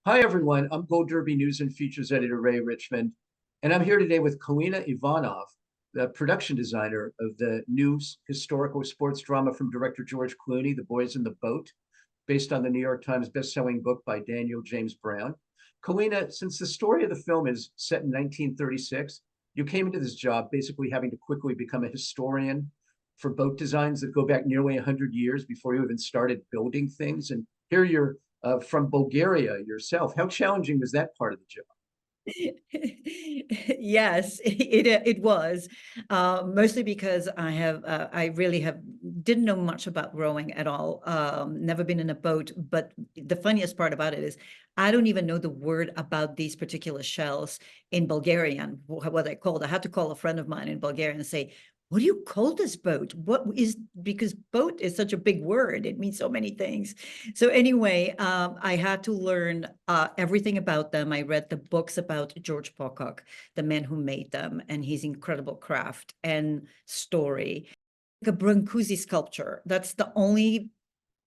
Hi, everyone. I'm Gold Derby News and Features Editor Ray Richmond, and I'm here today with Kalina Ivanov, the production designer of the new historical sports drama from director George Clooney, The Boys in the Boat, based on the New York Times bestselling book by Daniel James Brown. Kalina, since the story of the film is set in 1936, you came into this job basically having to quickly become a historian for boat designs that go back nearly 100 years before you even started building things. And here you're from Bulgaria yourself. How challenging was that part of the job? Yes, it was mostly because I really have didn't know much about rowing at all. Never been in a boat, but the funniest part about it is I don't even know the word about these particular shells in Bulgarian, what they're called. I had to call a friend of mine in Bulgaria and say, what do you call this boat? What is, because boat is such a big word. It means so many things. So anyway, I had to learn everything about them. I read the books about George Pocock, the man who made them, and his incredible craft and story. Like a Brancusi sculpture. That's the only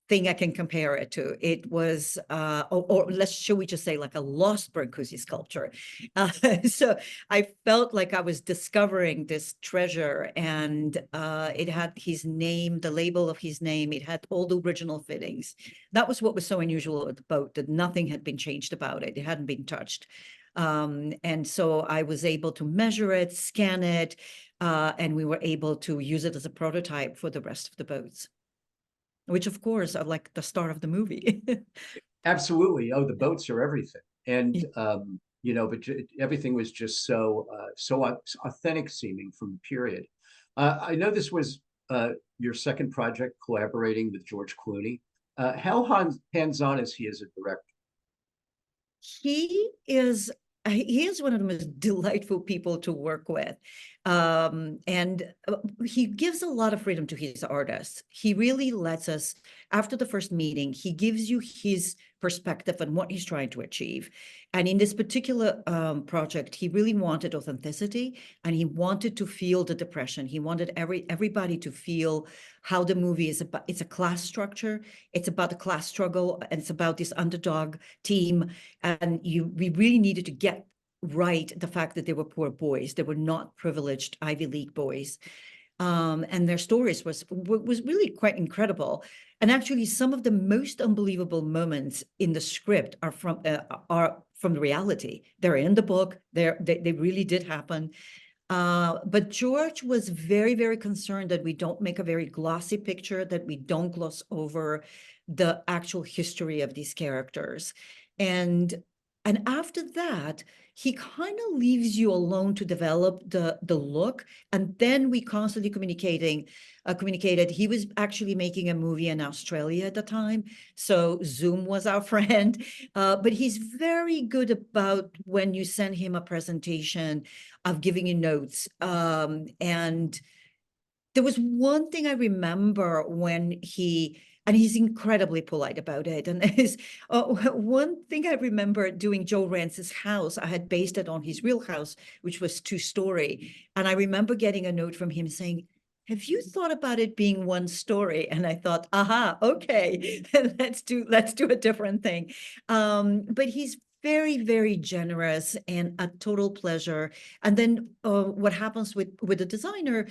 thing I can compare it to. It was, should we just say like a lost Brancusi sculpture. So I felt like I was discovering this treasure, and it had his name, the label of his name. It had all the original fittings. That was what was so unusual with the boat, that nothing had been changed about it. It hadn't been touched. And so I was able to measure it, scan it, and we were able to use it as a prototype for the rest of the boats, which of course are like the start of the movie. Absolutely. Oh, the boats are everything. And but everything was just so authentic seeming from the period. I know this was your second project collaborating with George Clooney. How hands-on is he as a director? He is one of the most delightful people to work with. And he gives a lot of freedom to his artists. He really lets us, after the first meeting, he gives you his perspective on what he's trying to achieve. And in this particular project, he really wanted authenticity, and he wanted to feel the depression. He wanted everybody to feel how the movie is about. It's a class structure. It's about the class struggle, and it's about this underdog team. And we really needed to get right the fact that they were poor boys. They were not privileged Ivy League boys. And their stories was really quite incredible. And actually, some of the most unbelievable moments in the script are from the reality. They're in the book. They really did happen. But George was very, very concerned that we don't make a very glossy picture, that we don't gloss over the actual history of these characters. And after that, he kind of leaves you alone to develop the look. And then we constantly communicated. He was actually making a movie in Australia at the time, so Zoom was our friend. But he's very good about, when you send him a presentation, of giving you notes. And there was one thing I remember when and he's incredibly polite about it. And one thing I remember doing Joe Rance's house, I had based it on his real house, which was 2-story. And I remember getting a note from him saying, have you thought about it being 1-story? And I thought, aha, okay, let's do a different thing. But he's very, very generous and a total pleasure. And then what happens with the designer,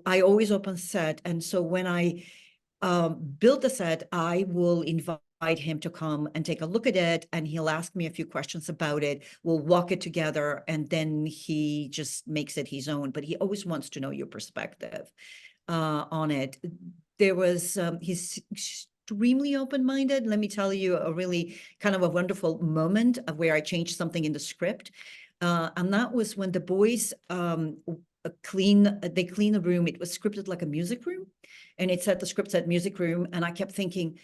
I always open set. And so when I build the set, I will invite him to come and take a look at it, and he'll ask me a few questions about it. We'll walk it together, and then he just makes it his own. But he always wants to know your perspective on it. He's extremely open-minded. Let me tell you a really kind of a wonderful moment of where I changed something in the script. And that was when the boys clean the room. It was scripted like a music room, and the script said music room. And I kept thinking,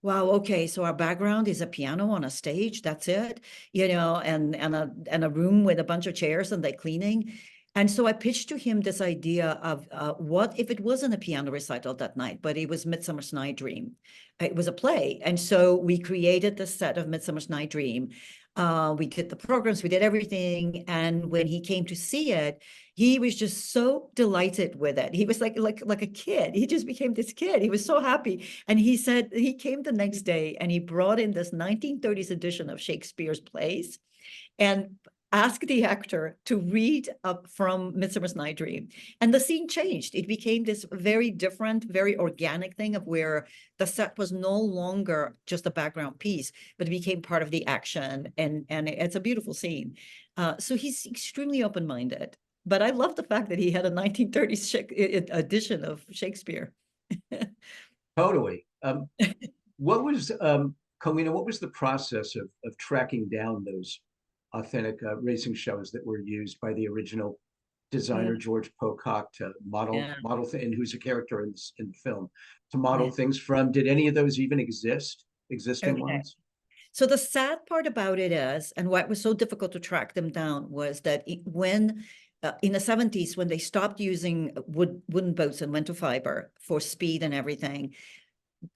wow, okay, so our background is a piano on a stage, that's it, and a room with a bunch of chairs and they're cleaning. And so I pitched to him this idea of what if it wasn't a piano recital that night, but it was Midsummer's Night Dream. It was a play. And so we created the set of Midsummer's Night Dream. We did the programs, we did everything. And when he came to see it, he was just so delighted with it. He was like a kid. He just became this kid. He was so happy. And he said he came the next day and he brought in this 1930s edition of Shakespeare's plays and asked the actor to read up from Midsummer's Night Dream. And the scene changed. It became this very different, very organic thing of where the set was no longer just a background piece, but it became part of the action. And it's a beautiful scene. So he's extremely open-minded. But I love the fact that he had a 1930s edition of Shakespeare. Totally. What was, Kalina, what was the process of tracking down those authentic racing shows that were used by the original designer George Pocock to model and who's a character in the film, to model things from? Did any of those even exist, existing ones? So the sad part about it is, and why it was so difficult to track them down, was that when in the 70s, when they stopped using wooden boats and went to fiber for speed and everything,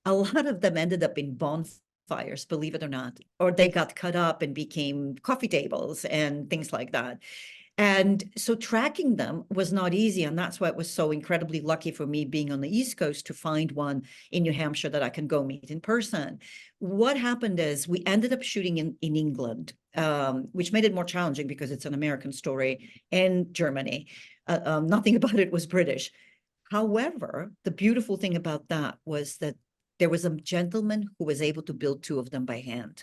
a lot of them ended up in bonfires, believe it or not, or they got cut up and became coffee tables and things like that. And so tracking them was not easy. And that's why it was so incredibly lucky for me being on the East Coast to find one in New Hampshire that I can go meet in person. What happened is we ended up shooting in England, which made it more challenging because it's an American story, and Germany. Nothing about it was British. However, the beautiful thing about that was that there was a gentleman who was able to build two of them by hand.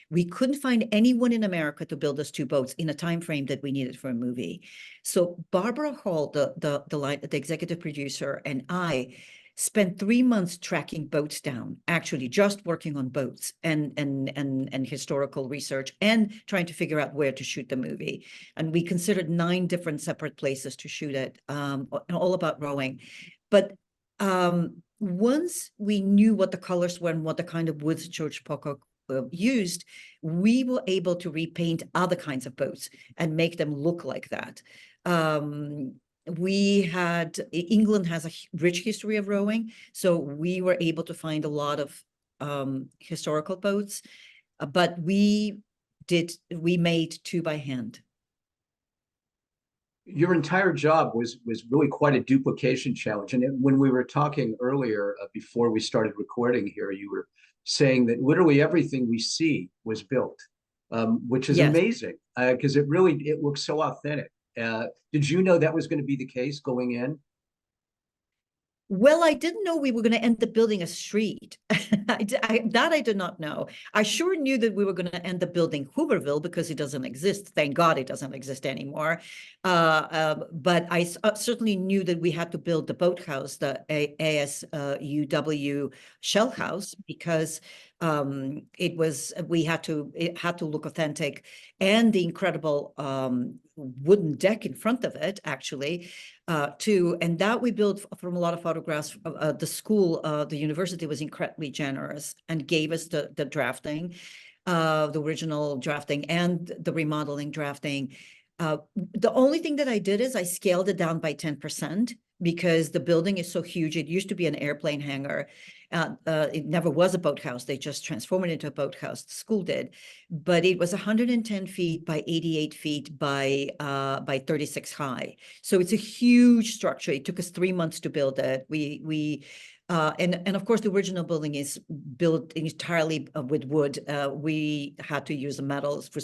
We couldn't find anyone in America to build us two boats in a time frame that we needed for a movie. So Barbara Hall, the executive producer, and I spent 3 months tracking boats down, actually just working on boats and historical research and trying to figure out where to shoot the movie. And we considered 9 different separate places to shoot it, all about rowing. But once we knew what the colors were and what the kind of woods George Pocock used, we were able to repaint other kinds of boats and make them look like that. England has a rich history of rowing, so we were able to find a lot of historical boats, but we made two by hand. Your entire job was really quite a duplication challenge. And when we were talking earlier, before we started recording here, you were saying that literally everything we see was built, which is amazing, because it looks so authentic. Did you know that was going to be the case going in? Well, I didn't know we were going to end up building a street. I did not know. I sure knew that we were going to end up building Hooverville because it doesn't exist. Thank God it doesn't exist anymore. But I certainly knew that we had to build the boathouse, the ASUW shell house, because it had to look authentic, and the incredible wooden deck in front of it, actually. And that we built from a lot of photographs. The school, the university was incredibly generous and gave us the drafting, the original drafting and the remodeling drafting. The only thing that I did is I scaled it down by 10% because the building is so huge. It used to be an airplane hangar. It never was a boathouse. They just transformed it into a boathouse. The school did, but it was 110 feet by 88 feet by 36 high. So it's a huge structure. It took us 3 months to build it. And of course, the original building is built entirely with wood. We had to use the metals for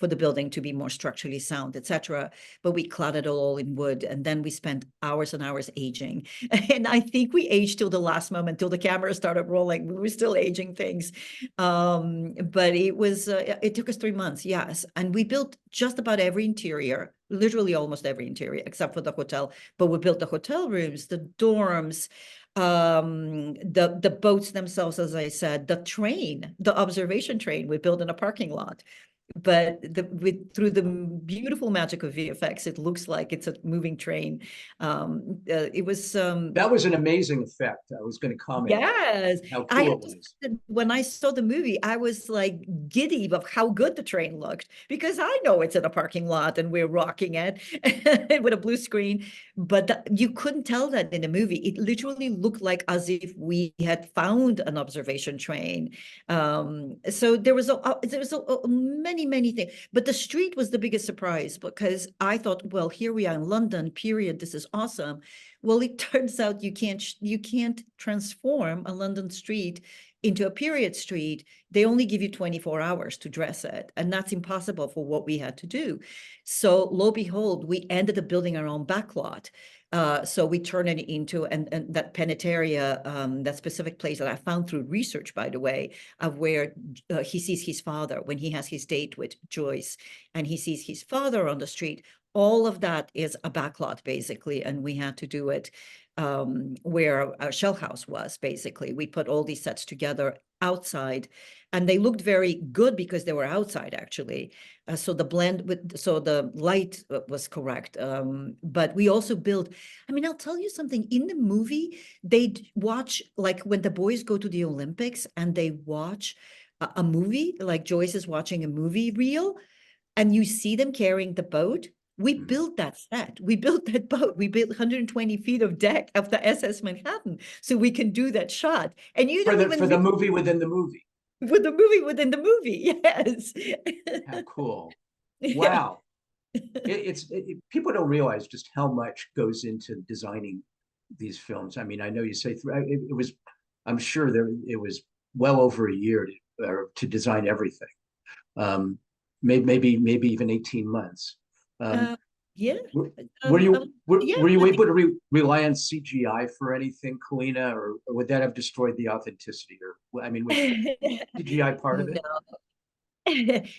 the building to be more structurally sound, etc. But we clad it all in wood, and then we spent hours and hours aging. And I think we aged till the last moment, till the camera started rolling. We were still aging things, but it took us 3 months, yes. And we built just about every interior, literally almost every interior, except for the hotel. But we built the hotel rooms, the dorms, the boats themselves, as I said, the observation train we built in a parking lot. But through the beautiful magic of VFX, it looks like it's a moving train. It was that was an amazing effect. I was going to comment. Yes, how cool it was. When I saw the movie, I was like giddy of how good the train looked, because I know it's in a parking lot and we're rocking it with a blue screen, but you couldn't tell that in the movie. It literally looked like as if we had found an observation train. So there was many many things. But the street was the biggest surprise because I thought, well, here we are in London, period. This is awesome. Well, it turns out you can't transform a London street into a period street. They only give you 24 hours to dress it, and that's impossible for what we had to do. So lo and behold, we ended up building our own backlot. So we turned it into, and that Penetaria, that specific place that I found through research, by the way, of where he sees his father when he has his date with Joyce, and he sees his father on the street. All of that is a backlot, basically, and we had to do it where our shell house was, basically. We put all these sets together outside, and they looked very good because they were outside, actually. So the light was correct. But we also built, I mean, I'll tell you something, in the movie, they'd watch, like when the boys go to the Olympics and they watch a movie, like Joyce is watching a movie reel, and you see them carrying the boat. We built that set. We built that boat. We built 120 feet of deck of the SS Manhattan so we can do that shot. And you don't even for the movie within the movie. with the movie within the movie. Yes. How cool. Yeah. Wow. People don't realize just how much goes into designing these films. I mean, I know you say it was, I'm sure it was well over a year to design everything. Maybe even 18 months. Yeah. Were Yeah, you able to rely on CGI for anything, Kalina, or would that have destroyed the authenticity? Or I mean, was CGI part of it? No.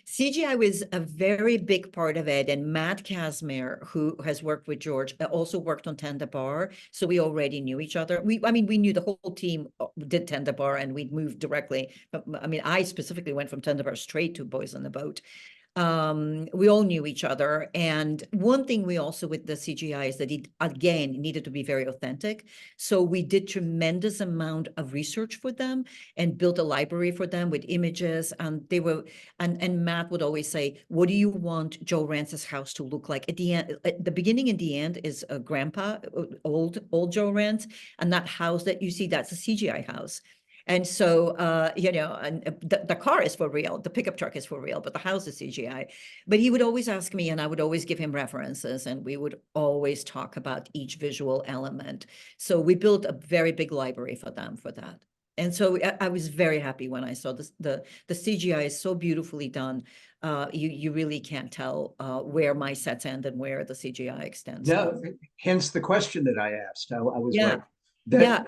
CGI was a very big part of it, and Matt Casimir, who has worked with George, also worked on Tenda Bar, so we already knew each other. We knew the whole team did Tenda Bar, and we'd moved directly. But I mean, I specifically went from Tenda Bar straight to Boys on the Boat. We all knew each other. And one thing we also with the CGI is that it, again, needed to be very authentic. So we did tremendous amount of research for them and built a library for them with images. And they were, and Matt would always say, what do you want Joe Rance's house to look like? At the end, at the beginning and the end is a grandpa, old Joe Rance. And that house that you see, that's a CGI house. And so, and the car is for real, the pickup truck is for real, but the house is CGI. But he would always ask me, and I would always give him references, and we would always talk about each visual element. So we built a very big library for them for that. And so I was very happy when I saw this. The CGI is so beautifully done. You really can't tell where my sets end and where the CGI extends. No, hence the question that I asked. I was Yeah.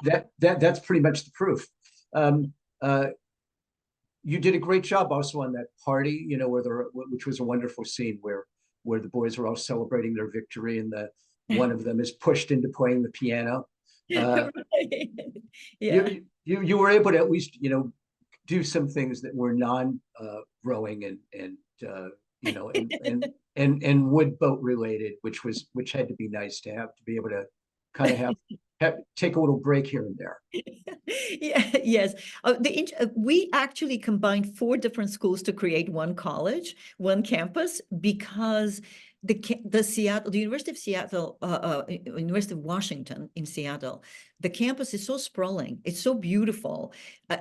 like, that's pretty much the proof. You did a great job also on that party, which was a wonderful scene where the boys are all celebrating their victory, and one of them is pushed into playing the piano. Right. Yeah. You were able to at least do some things that were non-rowing and wood boat related, which had to be nice to be able to kind of take a little break here and there. Yeah, yes. We actually combined 4 different schools to create one college, one campus, because the University of Seattle, University of Washington in Seattle, the campus is so sprawling. It's so beautiful,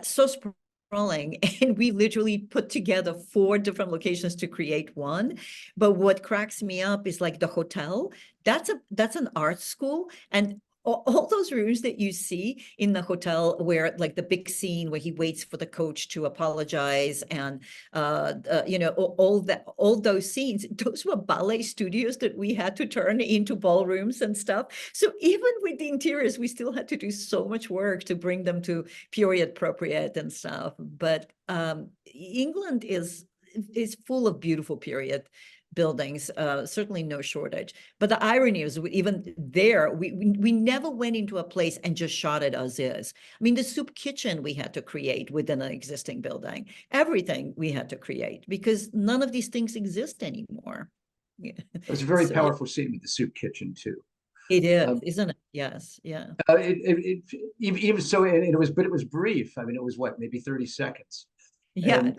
so sprawling, and we literally put together 4 different locations to create one. But what cracks me up is like the hotel. That's an art school, and all those rooms that you see in the hotel where like the big scene where he waits for the coach to apologize and all those scenes, those were ballet studios that we had to turn into ballrooms and stuff. So even with the interiors, we still had to do so much work to bring them to period appropriate and stuff. But England is full of beautiful period buildings, certainly no shortage. But the irony is, even there, we never went into a place and just shot it as is. I mean, the soup kitchen we had to create within an existing building. Everything we had to create because none of these things exist anymore. Yeah. It was a very powerful scene with the soup kitchen too. It is, isn't it? Yes, yeah. Even so, and it was brief. I mean, it was maybe 30 seconds. Yeah.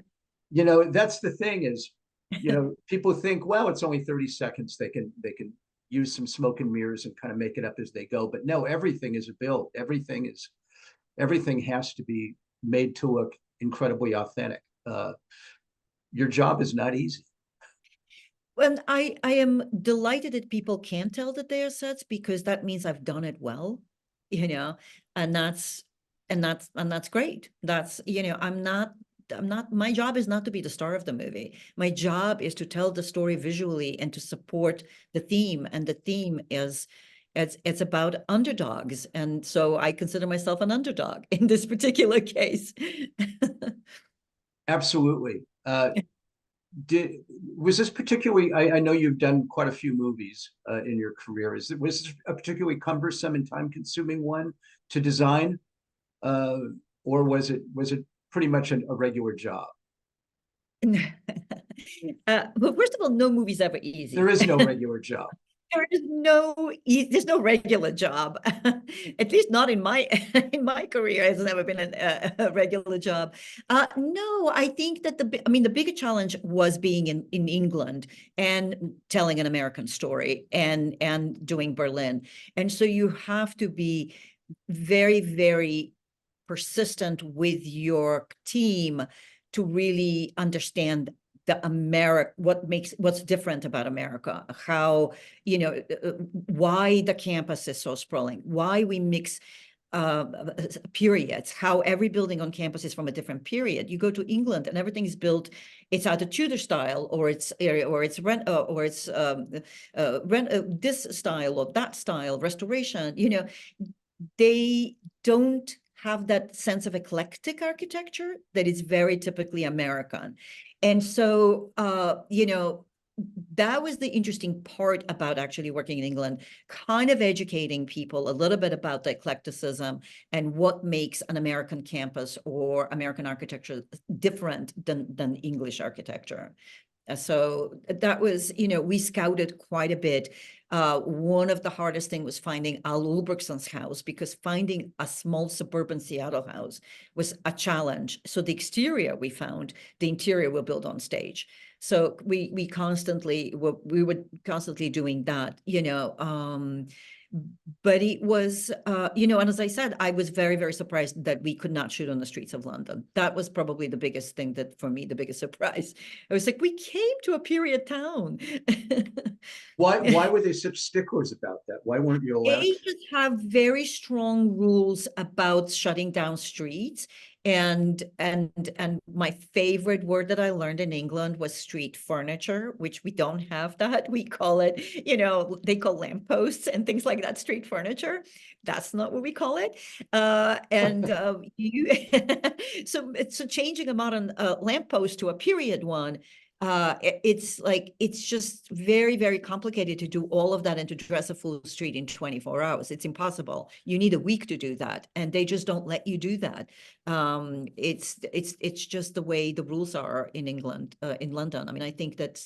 And that's the thing is, people think, well, it's only 30 seconds. They can use some smoke and mirrors and kind of make it up as they go. But no, everything is a build. Everything has to be made to look incredibly authentic. your job is not easy. And I am delighted that people can tell that they are sets, because that means I've done it well, you know, and that's great. That's, I'm not, my job is not to be the star of the movie. My job is to tell the story visually and to support the theme. And the theme is, it's about underdogs. And so I consider myself an underdog in this particular case. Absolutely. Did was this particularly? I know you've done quite a few movies in your career. Was this a particularly cumbersome and time-consuming one to design, uh, or was it pretty much a regular job? Well, first of all, no movie's ever There easy. is no regular job. There's no regular job, at least not in my in my career. It's never been a regular job. No, I think that the bigger challenge was being in England and telling an American story and doing Berlin. And so you have to be very, very persistent with your team to really understand what's different about America, how, why the campus is so sprawling, why we mix uh, periods, how every building on campus is from a different period. You go to England and everything is built, it's either Tudor style or it's this style or that style, restoration. They don't have that sense of eclectic architecture that is very typically American. And so, that was the interesting part about actually working in England, kind of educating people a little bit about the eclecticism and what makes an American campus or American architecture different than English architecture. So that was, we scouted quite a bit. One of the hardest things was finding Al Ulbrichtsen's house, because finding a small suburban Seattle house was a challenge. So the exterior we found, the interior we'll build on stage. So we were constantly doing that, but it was, and as I said, I was very, very surprised that we could not shoot on the streets of London. That was probably the biggest thing that, for me, the biggest surprise. I was like, we came to a period town. Why were they such sticklers about that? Why weren't you allowed They to? just have very strong rules about shutting down streets. And my favorite word that I learned in England was street furniture, which we don't have that. We call it, they call lampposts and things like that street furniture. That's not what we call it. You so changing a modern lamppost to a period one, it's just very, very complicated to do all of that and to dress a full street in 24 hours. It's impossible. You need a week to do that, and they just don't let you do that. It's just the way the rules are in England, in London. I mean, I think that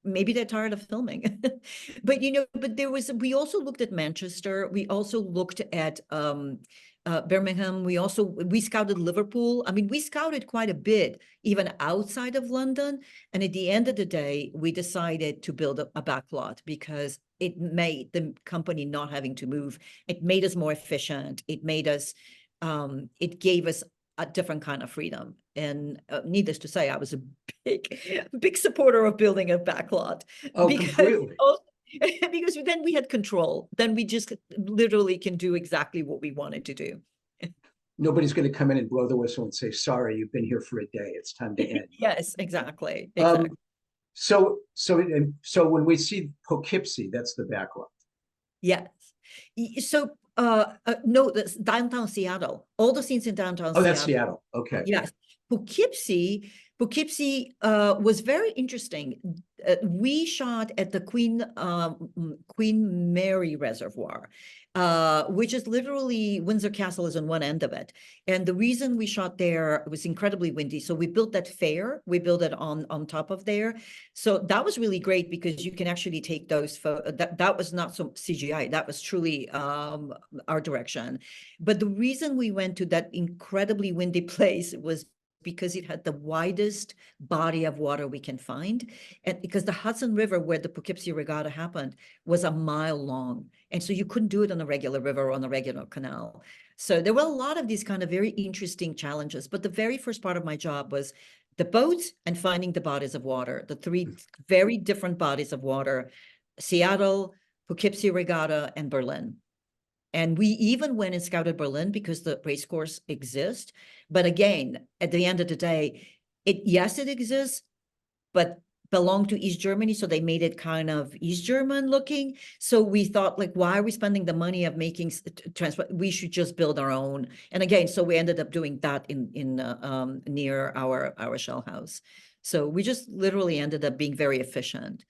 maybe they're tired of filming. But we also looked at Manchester. We also looked at Birmingham. We scouted Liverpool. I mean, we scouted quite a bit, even outside of London. And at the end of the day, we decided to build a backlot, because it made the company not having to move. It made us more efficient. It gave us a different kind of freedom. And needless to say, I was a big supporter of building a backlot, Oh, because completely. because then we had control. Then we just literally can do exactly what we wanted to do. Nobody's going to come in and blow the whistle and say, "Sorry, you've been here for a day. It's time to end." Yes, exactly. Um, so when we see Poughkeepsie, that's the backlot. Yes. So, no, that's downtown Seattle. All the scenes in downtown Oh, that's Seattle. Seattle. Okay. Yes. Poughkeepsie was very interesting. We shot at the Queen Mary Reservoir, which is literally Windsor Castle is on one end of it. And the reason we shot there, it was incredibly windy. So we built that fair. We built it on top of there. So that was really great, because you can actually take those that was not so CGI. That was truly art direction. But the reason we went to that incredibly windy place was because it had the widest body of water we can find. And because the Hudson River, where the Poughkeepsie Regatta happened, was a mile long. And so you couldn't do it on a regular river or on a regular canal. So there were a lot of these kind of very interesting challenges. But the very first part of my job was the boats and finding the bodies of water, the three very different bodies of water, Seattle, Poughkeepsie Regatta, and Berlin. And we even went and scouted Berlin because the race course exists. But again, at the end of the day, yes, it exists, but belonged to East Germany. So they made it kind of East German looking. So we thought, like, why are we spending the money of making transport? We should just build our own. And again, so we ended up doing that in near our shell house. So we just literally ended up being very efficient.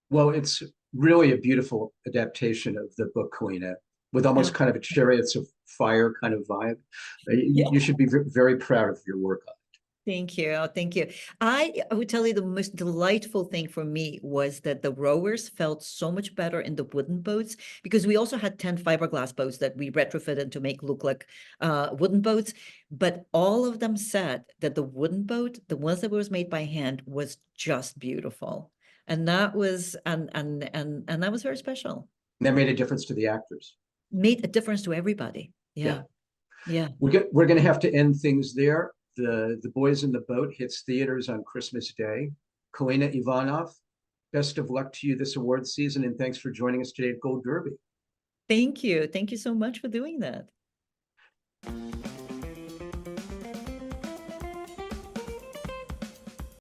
Well, it's really a beautiful adaptation of the book, Kalina, with almost kind of a Chariots of Fire kind of vibe. You should be very proud of your work on it. Thank you. Thank you. I would tell you the most delightful thing for me was that the rowers felt so much better in the wooden boats, because we also had 10 fiberglass boats that we retrofitted to make look like wooden boats. But all of them said that the wooden boat, the ones that was made by hand, was just beautiful. And that was and that was very special. That made a difference to the actors. Made a difference to everybody. Yeah. We're going to have to end things there. The Boys in the Boat hits theaters on Christmas Day. Kalina Ivanov, best of luck to you this award season, and thanks for joining us today at Gold Derby. Thank you. Thank you so much for doing that.